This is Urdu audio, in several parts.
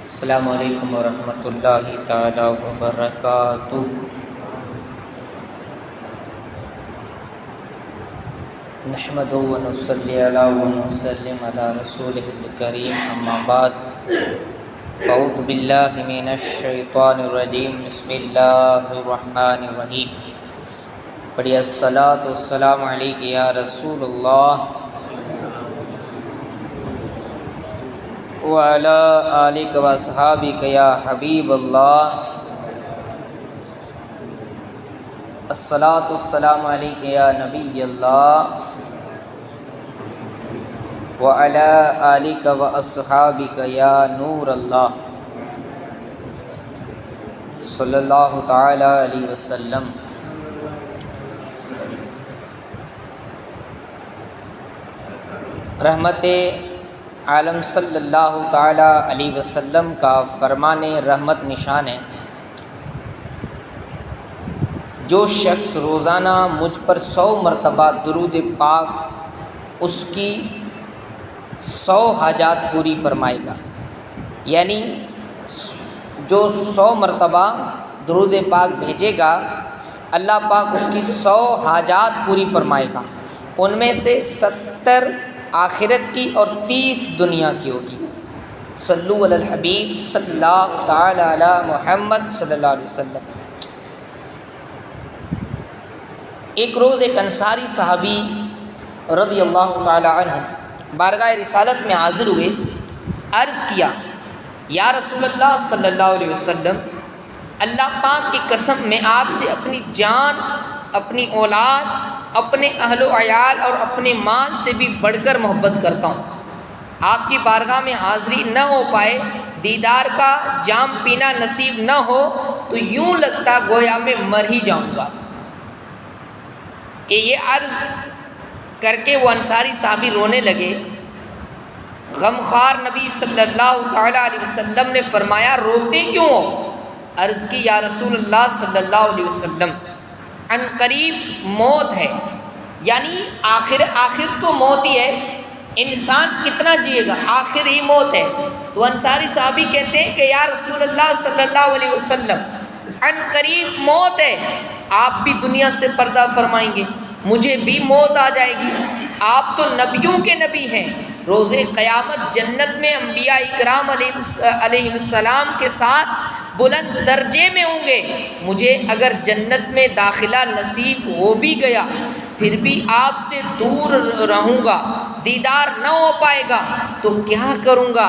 السلام علیکم ورحمۃ اللہ تعالی وبرکاتہ۔ نحمد و نصلی علی و نسلم علی رسولہ الکریم، اما بعد، اعوذ باللہ من الشیطان الرجیم، بسم اللہ الرحمن الرحیم۔ پڑھیے الصلاۃ والسلام علیک یا رسول اللہ وعلی آلک و اصحابک یا حبیب اللہ۔ الصلاۃ والسلام علیک یا نبی اللہ وعلی آلک و اصحابک یا نور اللہ، صلی اللہ تعالی علیہ وسلم۔ رحمت عالم صلی اللہ تعالی علیہ وسلم کا فرمان رحمت نشان ہے، جو شخص روزانہ مجھ پر 100 مرتبہ درود پاک اس کی 100 حاجات پوری فرمائے گا، یعنی جو 100 مرتبہ درود پاک بھیجے گا اللہ پاک اس کی 100 حاجات پوری فرمائے گا، ان میں سے 70 آخرت کی اور 30 دنیا کی ہوگی۔ صلو علی الحبیب صلی اللہ تعالی علی محمد صلی اللہ علیہ وسلم۔ ایک روز ایک انصاری صحابی رضی اللہ تعالی عنہ بارگاہ رسالت میں حاضر ہوئے، عرض کیا، یا رسول اللہ صلی اللہ علیہ وسلم، اللہ پاک کی قسم میں آپ سے اپنی جان، اپنی اولاد، اپنے اہل و عیال اور اپنے مال سے بھی بڑھ کر محبت کرتا ہوں۔ آپ کی بارگاہ میں حاضری نہ ہو پائے، دیدار کا جام پینا نصیب نہ ہو تو یوں لگتا گویا میں مر ہی جاؤں گا۔ یہ عرض کر کے وہ انصاری صحابی رونے لگے۔ غمخوار نبی صلی اللہ تعالی علیہ وسلم نے فرمایا، روتے کیوں ہو؟ عرض کی، یا رسول اللہ صلی اللہ علیہ وسلم، عن قریب موت ہے، یعنی آخر تو موت ہی ہے، انسان کتنا جیے گا، آخر ہی موت ہے۔ تو انصاری صحابی کہتے ہیں کہ یا رسول اللہ صلی اللہ علیہ وسلم، عن قریب موت ہے، آپ بھی دنیا سے پردہ فرمائیں گے، مجھے بھی موت آ جائے گی، آپ تو نبیوں کے نبی ہیں، روز قیامت جنت میں انبیاء اکرام علیہ السلام کے ساتھ بلند درجے میں ہوں گے، مجھے اگر جنت میں داخلہ نصیب ہو بھی گیا پھر بھی آپ سے دور رہوں گا، دیدار نہ ہو پائے گا تو کیا کروں گا؟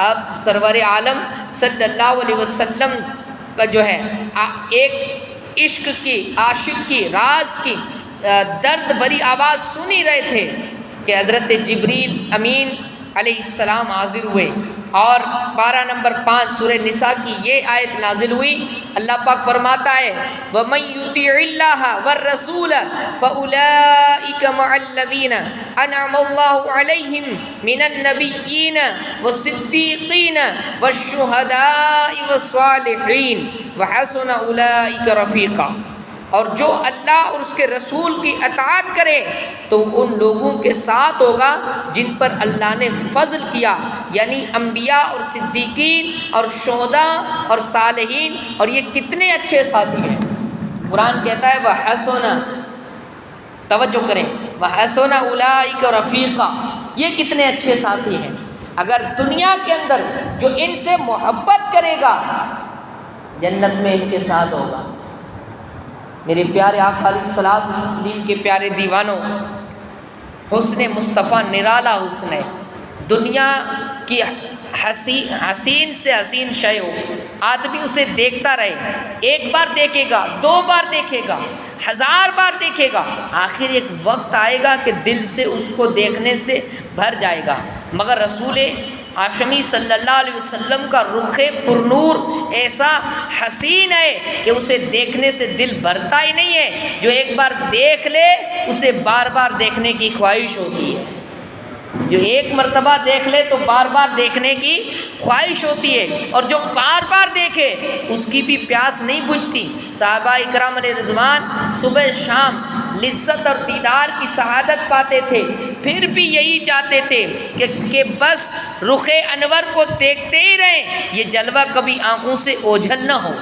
آپ سرور عالم صلی اللہ علیہ وسلم کا جو ہے ایک عشق کی، عاشق کی، راز کی درد بھری آواز سنی رہے تھے کہ حضرت جبریل امین علیہ السلام حاضر ہوئے اور پارہ نمبر 5 سورہ نساء کی یہ آیت نازل ہوئی۔ اللہ پاک فرماتا ہے، وَمَن يُطِعِ اللَّهَ وَالرَّسُولَ فَأُولَئِكَ مَعَ الَّذِينَ أَنْعَمَ اللَّهُ عَلَيْهِمْ مِنَ النَّبِيِّينَ وَالصِّدِّيقِينَ وَالشُّهَدَاءِ وَالصَّالِحِينَ وَحَسُنَ أُولَئِكَ رَفِيقًا۔ اور جو اللہ اور اس کے رسول کی اطاعت کرے تو ان لوگوں کے ساتھ ہوگا جن پر اللہ نے فضل کیا، یعنی انبیاء اور صدیقین اور شہداء اور صالحین، اور یہ کتنے اچھے ساتھی ہیں۔ قرآن کہتا ہے وَحَسُنَ، توجہ کریں، وَحَسُنَ أُولَئِكَ رَفِيقًا، یہ کتنے اچھے ساتھی ہیں۔ اگر دنیا کے اندر جو ان سے محبت کرے گا جنت میں ان کے ساتھ ہوگا۔ میرے پیارے آقا علیہ الصلوۃ والتسلیم کے پیارے دیوانوں، حسن مصطفیٰ نرالا حسن ہے، دنیا کی حسین سے حسین شے ہو، آدمی اسے دیکھتا رہے، ایک بار دیکھے گا، 2 بار دیکھے گا، 1000 بار دیکھے گا، آخر ایک وقت آئے گا کہ دل سے اس کو دیکھنے سے بھر جائے گا، مگر رسول ہاشمی صلی اللہ علیہ وسلم کا رخ پرنور ایسا حسین ہے کہ اسے دیکھنے سے دل بھرتا ہی نہیں ہے، جو ایک بار دیکھ لے اسے بار بار دیکھنے کی خواہش ہوتی ہے، جو ایک مرتبہ دیکھ لے تو بار بار دیکھنے کی خواہش ہوتی ہے، اور جو بار بار دیکھے اس کی بھی پیاس نہیں بجھتی۔ صحابہ اکرام علیہ رضوان صبح شام لذت اور دیدار کی سعادت پاتے تھے، پھر بھی یہی چاہتے تھے کہ بس رخ انور کو دیکھتے ہی رہیں، یہ جلوہ کبھی آنکھوں سے اوجھل نہ ہو،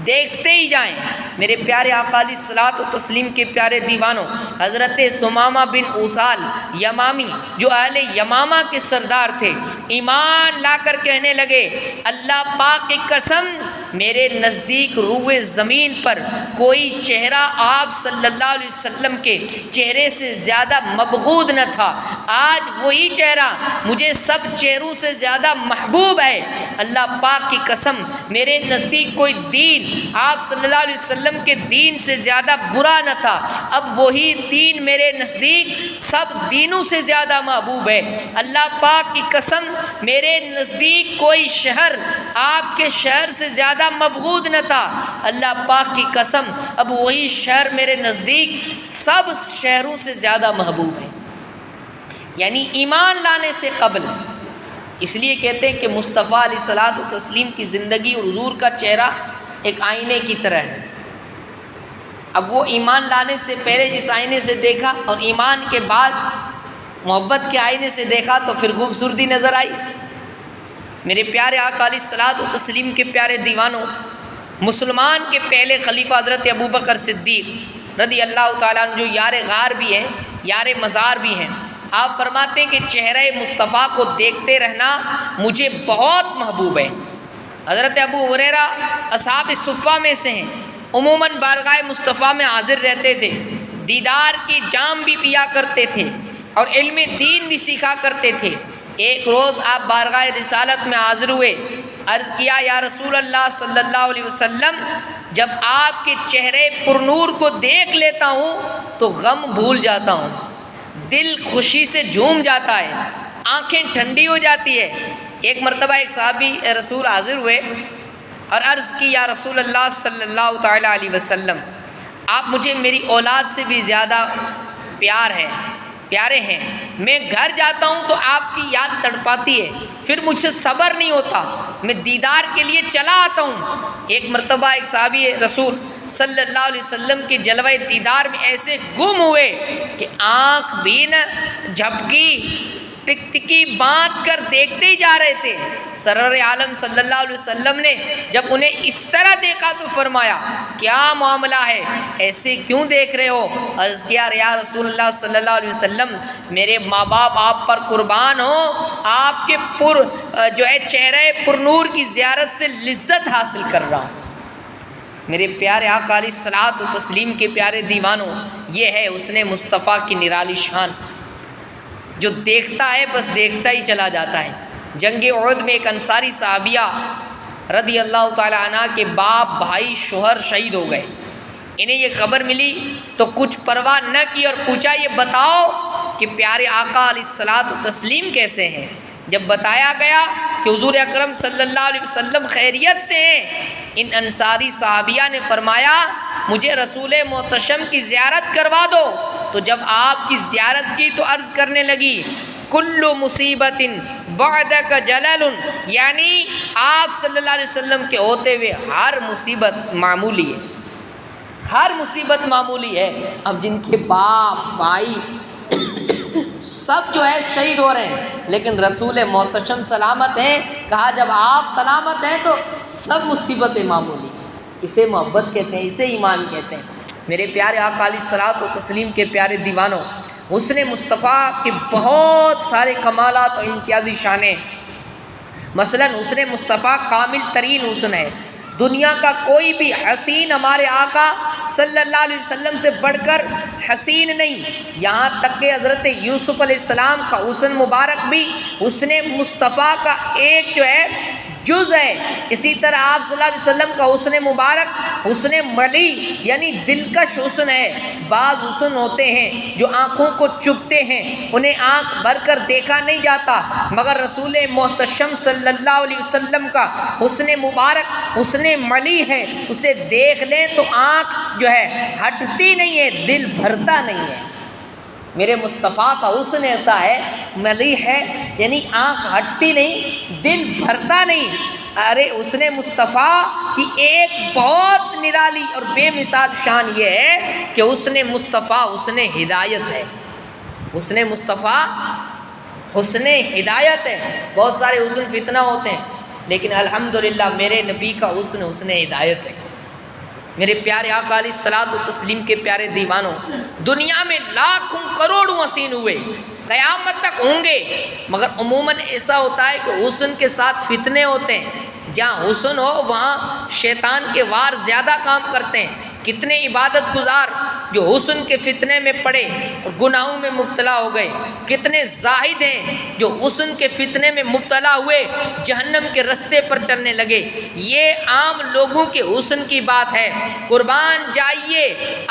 دیکھتے ہی جائیں۔ میرے پیارے آقا علیہ الصلوۃ والتسلیم کے پیارے دیوانوں، حضرت ثمامہ بن اوصال یمامی جو اہل یمامہ کے سردار تھے، ایمان لا کر کہنے لگے، اللہ پاک کی قسم، میرے نزدیک روئے زمین پر کوئی چہرہ آپ صلی اللہ علیہ وسلم کے چہرے سے زیادہ مبغوض نہ تھا، آج وہی چہرہ مجھے سب چہروں سے زیادہ محبوب ہے۔ اللہ پاک کی قسم، میرے نزدیک کوئی دین آپ صلی اللہ علیہ وسلم کے دین سے زیادہ برا نہ تھا، اب وہی دین میرے نزدیک سب دینوں سے زیادہ محبوب ہے۔ اللہ پاک کی قسم، میرے نزدیک کوئی شہر آپ کے شہر سے زیادہ مبغوض نہ تھا، اللہ پاک کی قسم، اب وہی شہر میرے نزدیک سب شہروں سے زیادہ محبوب ہے۔ یعنی ایمان لانے سے قبل، اس لیے کہتے ہیں کہ مصطفیٰ علیہ الصلوۃ والتسلیم کی زندگی اور حضور کا چہرہ ایک آئینے کی طرح ہے۔ اب وہ ایمان لانے سے پہلے جس آئینے سے دیکھا اور ایمان کے بعد محبت کے آئینے سے دیکھا تو پھر خوبصورتی نظر آئی۔ میرے پیارے آقا علیہ الصلوۃ والتسلیم کے پیارے دیوانوں، مسلمان کے پہلے خلیفہ حضرت ابوبکر صدیق رضی اللہ تعالیٰ عنہ جو یار غار بھی ہیں، یار مزار بھی ہیں، آپ فرماتے ہیں کہ چہرہ مصطفیٰ کو دیکھتے رہنا مجھے بہت محبوب ہے۔ حضرت ابو ہریرہ اصحاب صفہ میں سے ہیں، عموماً بارگاہ مصطفیٰ میں حاضر رہتے تھے، دیدار کی جام بھی پیا کرتے تھے اور علم دین بھی سیکھا کرتے تھے۔ ایک روز آپ بارگاہ رسالت میں حاضر ہوئے، عرض کیا، یا رسول اللہ صلی اللہ علیہ وسلم، جب آپ کے چہرے پر نور کو دیکھ لیتا ہوں تو غم بھول جاتا ہوں، دل خوشی سے جھوم جاتا ہے، آنکھیں ٹھنڈی ہو جاتی ہے۔ ایک مرتبہ ایک صحابی رسول حاضر ہوئے اور عرض کی، یا رسول اللہ صلی اللہ تعالیٰ علیہ وسلم، آپ مجھے میری اولاد سے بھی زیادہ پیارے ہیں، میں گھر جاتا ہوں تو آپ کی یاد تڑپاتی ہے، پھر مجھ سے صبر نہیں ہوتا، میں دیدار کے لیے چلا آتا ہوں۔ ایک مرتبہ ایک صحابی رسول صلی اللہ علیہ وسلم کے جلوہ دیدار میں ایسے گم ہوئے کہ آنکھ بھی نہ جھپکی، ٹک ٹکی باندھ کر دیکھتے ہی جا رہے تھے۔ سرور عالم صلی اللہ علیہ وسلم نے جب انہیں اس طرح دیکھا تو فرمایا، کیا معاملہ ہے، ایسے کیوں دیکھ رہے ہو؟ عرض کیا، یا رسول اللہ صلی اللہ علیہ وسلم، میرے ماں باپ آپ پر قربان ہوں، آپ کے چہرے پر نور کی زیارت سے لذت حاصل کر رہا ہوں۔ میرے پیارے آقا علیہ الصلوۃ والتسلیم کے پیارے دیوانوں، یہ ہے حسن مصطفیٰ کی نرالی شان، جو دیکھتا ہے بس دیکھتا ہی چلا جاتا ہے۔ جنگ احد میں ایک انصاری صحابیہ رضی اللہ تعالی عنہ کے باپ، بھائی، شوہر شہید ہو گئے۔ انہیں یہ خبر ملی تو کچھ پرواہ نہ کی اور پوچھا، یہ بتاؤ کہ پیارے آقا علیہ الصلوۃ والتسلیم کیسے ہیں؟ جب بتایا گیا کہ حضور اکرم صلی اللہ علیہ وسلم خیریت سے ہیں، ان انصاری صحابیہ نے فرمایا، مجھے رسول محتشم کی زیارت کروا دو۔ تو جب آپ کی زیارت کی تو عرض کرنے لگی، کل مصیبت بعدک جلل، یعنی آپ صلی اللہ علیہ وسلم کے ہوتے ہوئے ہر مصیبت معمولی ہے، ہر مصیبت معمولی ہے۔ اب جن کے باپ، بھائی سب جو ہے شہید ہو رہے ہیں، لیکن رسول محتشم سلامت ہیں، کہا جب آپ سلامت ہیں تو سب مصیبتیں معمولی ہیں۔ اسے محبت کہتے ہیں، اسے ایمان کہتے ہیں۔ میرے پیارے آقا علیہ الصلوۃ والتسلیم کے پیارے دیوانوں، حسن مصطفیٰ کے بہت سارے کمالات اور امتیازی شانیں، مثلا حسن مصطفیٰ کامل ترین حسن ہے، دنیا کا کوئی بھی حسین ہمارے آقا صلی اللہ علیہ وسلم سے بڑھ کر حسین نہیں، یہاں تک کہ حضرت یوسف علیہ السلام کا حسن مبارک بھی حسن مصطفیٰ کا ایک جو ہے جز ہے۔ اسی طرح آپ صلی اللہ علیہ وسلم کا حسن مبارک حسن ملی یعنی دلکش حسن ہے۔ بعض حسن ہوتے ہیں جو آنکھوں کو چبھتے ہیں، انہیں آنکھ بھر کر دیکھا نہیں جاتا، مگر رسول محتشم صلی اللہ علیہ وسلم کا حسن مبارک حسن ملی ہے، اسے دیکھ لیں تو آنکھ جو ہے ہٹتی نہیں ہے، دل بھرتا نہیں ہے۔ میرے مصطفیٰ کا حسن ایسا ہے، ملی ہے، یعنی آنکھ ہٹتی نہیں، دل بھرتا نہیں۔ ارے حسن مصطفیٰ کی ایک بہت نرالی اور بے مثال شان یہ ہے کہ حسن مصطفیٰ حسن ہدایت ہے. حسن مصطفیٰ حسن ہدایت ہے. بہت سارے حسن فتنہ ہوتے ہیں لیکن الحمدللہ میرے نبی کا حسن حسن ہدایت ہے. میرے پیارے آقا علیہ الصلوۃ والتسلیم کے پیارے دیوانوں، دنیا میں لاکھوں کروڑوں حسین ہوئے، قیامت تک ہوں گے، مگر عموماً ایسا ہوتا ہے کہ حسن کے ساتھ فتنے ہوتے ہیں. جہاں حسن ہو وہاں شیطان کے وار زیادہ کام کرتے ہیں. کتنے عبادت گزار جو حسن کے فتنے میں پڑے اور گناہوں میں مبتلا ہو گئے. کتنے زاہد ہیں جو حسن کے فتنے میں مبتلا ہوئے جہنم کے رستے پر چلنے لگے. یہ عام لوگوں کے حسن کی بات ہے. قربان جائیے،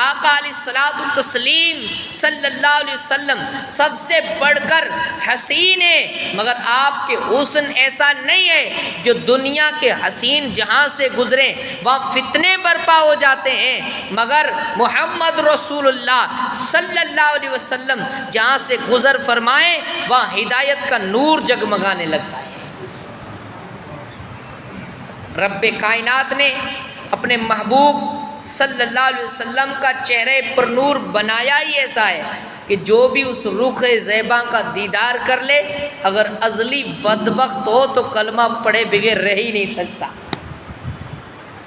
آقا علیہ الصلوۃ والتسلیم صلی اللہ علیہ وسلم سب سے بڑھ کر حسین ہیں، مگر آپ کے حسن ایسا نہیں ہے جو دنیا کے حسین جہاں سے گزریں وہاں فتنے برپا ہو جاتے ہیں، مگر محمد رسول اللہ صلی اللہ علیہ وسلم جہاں سے گزر فرمائیں وہاں ہدایت کا نور جگمگانے لگتا ہے. رب کائنات نے اپنے محبوب صلی اللہ علیہ وسلم کا چہرے پر نور بنایا ہی ایسا ہے کہ جو بھی اس رخ زیبا کا دیدار کر لے اگر ازلی بدبخت ہو تو کلمہ پڑھے بغیر رہ ہی نہیں سکتا،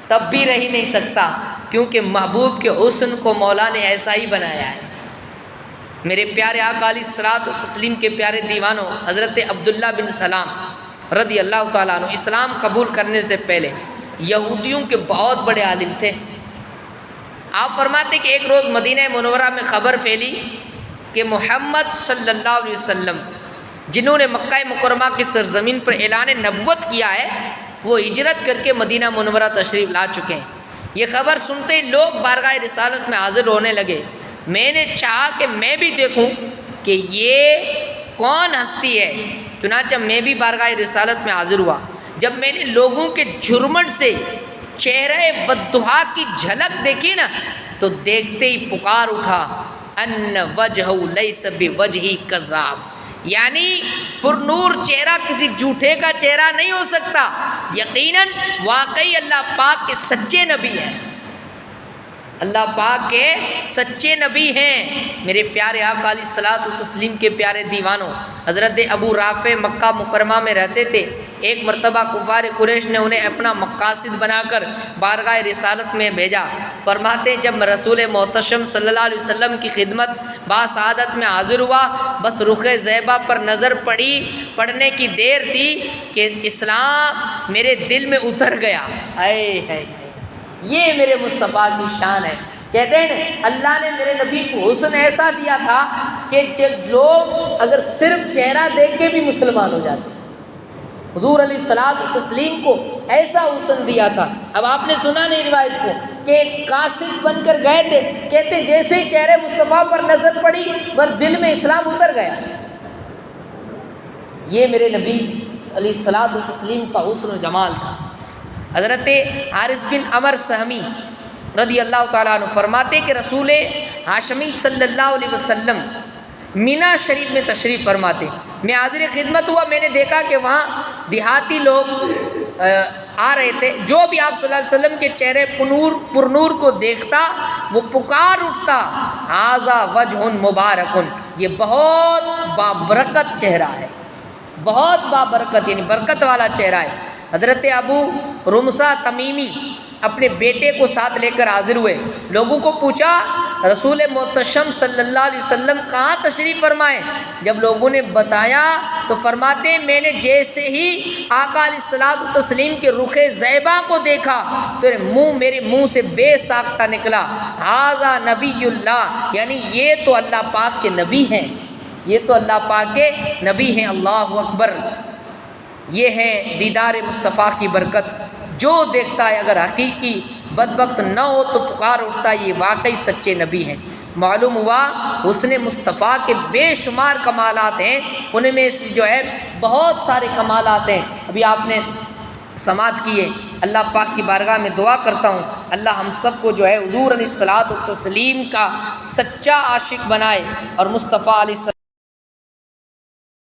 تب بھی رہ ہی نہیں سکتا، کیونکہ محبوب کے حسن کو مولا نے ایسا ہی بنایا ہے. میرے پیارے آقا علیہ الصلوۃ والتسلیم کے پیارے دیوانوں، حضرت عبداللہ بن سلام رضی اللہ تعالیٰ عنہ اسلام قبول کرنے سے پہلے یہودیوں کے بہت بڑے عالم تھے. آپ فرماتے کہ ایک روز مدینہ منورہ میں خبر پھیلی کہ محمد صلی اللہ علیہ وسلم جنہوں نے مکہ مکرمہ کی سرزمین پر اعلان نبوت کیا ہے وہ ہجرت کر کے مدینہ منورہ تشریف لا چکے ہیں. یہ خبر سنتے ہی لوگ بارگاہ رسالت میں حاضر ہونے لگے. میں نے چاہا کہ میں بھی دیکھوں کہ یہ کون ہستی ہے، چنانچہ میں بھی بارگاہ رسالت میں حاضر ہوا. جب میں نے لوگوں کے جھرمٹ سے چہرے بددعا کی جھلک دیکھی نا تو دیکھتے ہی پکار اٹھا ان وجہ لیس بوجہ کذاب، یعنی پر نور چہرہ کسی جھوٹے کا چہرہ نہیں ہو سکتا، یقیناً واقعی اللہ پاک کے سچے نبی ہیں، اللہ پاک کے سچے نبی ہیں. میرے پیارے آقا علیہ الصلوۃ والتسلیم کے پیارے دیوانوں، حضرت ابو رافع مکہ مکرمہ میں رہتے تھے. ایک مرتبہ کفار قریش نے انہیں اپنا مقاصد بنا کر بارگاہ رسالت میں بھیجا. فرماتے جب رسول محتشم صلی اللہ علیہ وسلم کی خدمت باسعادت میں حاضر ہوا، بس رخ زیبا پر نظر پڑنے کی دیر تھی کہ اسلام میرے دل میں اتر گیا. ہے یہ میرے مصطفیٰ کی شان ہے. کہتے ہیں اللہ نے میرے نبی کو حسن ایسا دیا تھا کہ جب لوگ اگر صرف چہرہ دیکھ کے بھی مسلمان ہو جاتے. حضور علیہ الصلوۃ والتسلیم کو ایسا حسن دیا تھا. اب آپ نے سنا نہیں روایت کو کہ قاصد بن کر گئے تھے، کہتے جیسے ہی چہرے مصطفیٰ پر نظر پڑی پر دل میں اسلام اتر گیا. یہ میرے نبی علیہ الصلوۃ والتسلیم کا حسن و جمال تھا. حضرت حارث بن عمر سہمی رضی اللہ تعالیٰ عنہ فرماتے کہ رسول ہاشمی صلی اللہ علیہ وسلم مینا شریف میں تشریف فرماتے. میں حاضر خدمت ہوا، میں نے دیکھا کہ وہاں دیہاتی لوگ آ رہے تھے. جو بھی آپ صلی اللہ علیہ وسلم کے چہرے پر نور کو دیکھتا وہ پکار اٹھتا ھذا وجہ مبارک، یہ بہت بابرکت چہرہ ہے، بہت بابرکت یعنی برکت والا چہرہ ہے. حضرت ابو رمسا تمیمی اپنے بیٹے کو ساتھ لے کر حاضر ہوئے. لوگوں کو پوچھا رسول محتشم صلی اللہ علیہ وسلم کہاں تشریف فرمائے؟ جب لوگوں نے بتایا تو فرماتے میں نے جیسے ہی آقا علیہ الصلوۃ والتسلیم کے رخ زیبا کو دیکھا تو میرے منہ سے بے ساختہ نکلا ھذا نبی اللہ، یعنی یہ تو اللہ پاک کے نبی ہیں، یہ تو اللہ پاک کے نبی ہیں. اللہ اکبر. یہ ہے دیدار مصطفیٰ کی برکت. جو دیکھتا ہے اگر حقیقی بدبخت نہ ہو تو پکار اٹھتا ہے یہ واقعی سچے نبی ہیں. معلوم ہوا حسن مصطفیٰ کے بے شمار کمالات ہیں، ان میں جو ہے بہت سارے کمالات ہیں. ابھی آپ نے سماعت کیے. اللہ پاک کی بارگاہ میں دعا کرتا ہوں اللہ ہم سب کو جو ہے حضور علیہ الصلوۃ والتسلیم کا سچا عاشق بنائے اور مصطفیٰ علیہ